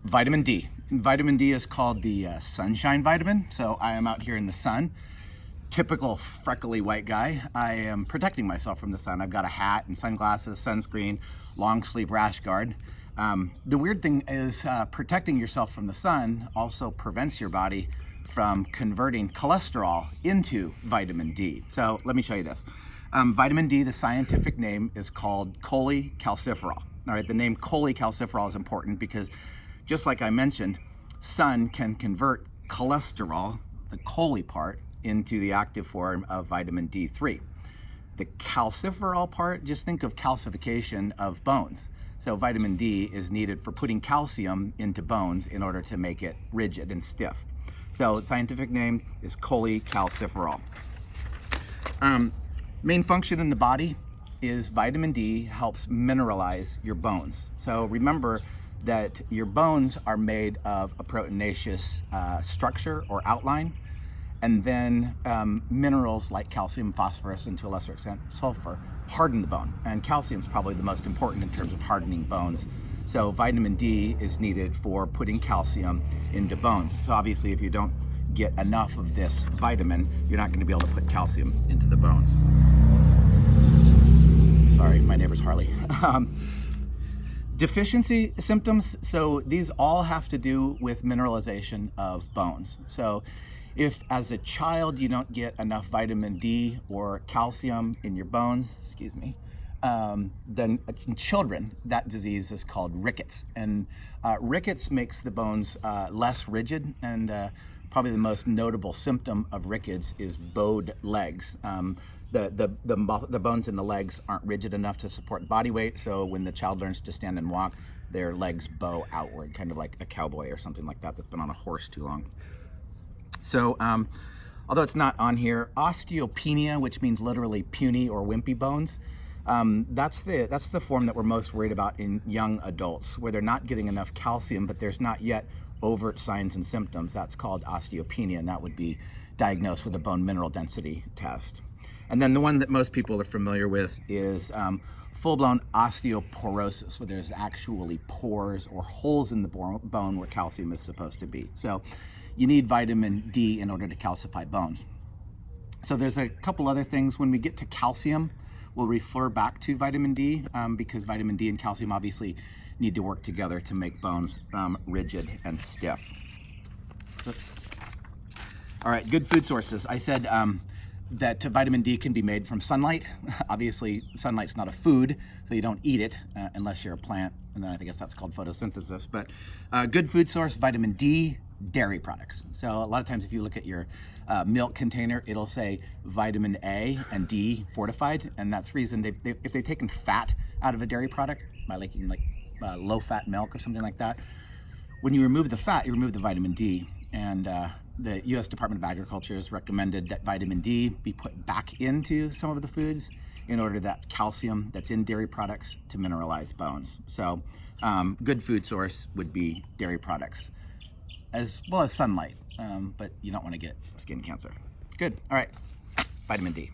Vitamin D. Vitamin D is called the sunshine vitamin. So I am out here in the sun. Typical freckly white guy. I am protecting myself from the sun. I've got a hat and sunglasses, sunscreen, long sleeve rash guard. The weird thing is protecting yourself from the sun also prevents your body from converting cholesterol into vitamin D. So let me show you this. Vitamin D, the scientific name is called cholecalciferol. All right, the name cholecalciferol is important because just like I mentioned, sun can convert cholesterol, the chole part, into the active form of vitamin D3. The calciferol part, just think of calcification of bones. So vitamin D is needed for putting calcium into bones in order to make it rigid and stiff. So the scientific name is cholecalciferol. Main function in the body is vitamin D helps mineralize your bones. So remember that your bones are made of a proteinaceous structure or outline, and then minerals like calcium, phosphorus, and to a lesser extent sulfur harden the bone. And calcium is probably the most important in terms of hardening bones. So vitamin D is needed for putting calcium into bones. So obviously if you don't get enough of this vitamin, you're not going to be able to put calcium into the bones. Sorry, my neighbor's Harley. Deficiency symptoms, so these all have to do with mineralization of bones. So if as a child you don't get enough vitamin D or calcium in your bones, then in children, that disease is called rickets. And rickets makes the bones less rigid, and probably the most notable symptom of rickets is bowed legs. The bones in the legs aren't rigid enough to support body weight, so when the child learns to stand and walk, their legs bow outward, kind of like a cowboy or something like that that's been on a horse too long. So, although it's not on here, osteopenia, which means literally puny or wimpy bones, that's the form that we're most worried about in young adults, where they're not getting enough calcium, but there's not yet overt signs and symptoms. That's called osteopenia, and that would be diagnosed with a bone mineral density test. And then the one that most people are familiar with is full-blown osteoporosis, where there's actually pores or holes in the bone where calcium is supposed to be. So you need vitamin D in order to calcify bones. So there's a couple other things. When we get to calcium, we'll refer back to vitamin D because vitamin D and calcium obviously need to work together to make bones rigid and stiff. Oops. All right, good food sources. I said that vitamin D can be made from sunlight. Obviously, sunlight's not a food, so you don't eat it unless you're a plant, and then I guess that's called photosynthesis. But good food source, vitamin D, dairy products. So a lot of times if you look at your milk container, it'll say vitamin A and D fortified, and that's the reason if they've taken fat out of a dairy product by making like low-fat milk or something like that, when you remove the fat, you remove the vitamin D. And the U.S. Department of Agriculture has recommended that vitamin D be put back into some of the foods in order that calcium that's in dairy products to mineralize bones. So good food source would be dairy products, as well as sunlight, but you don't want to get skin cancer. Good, all right, vitamin D.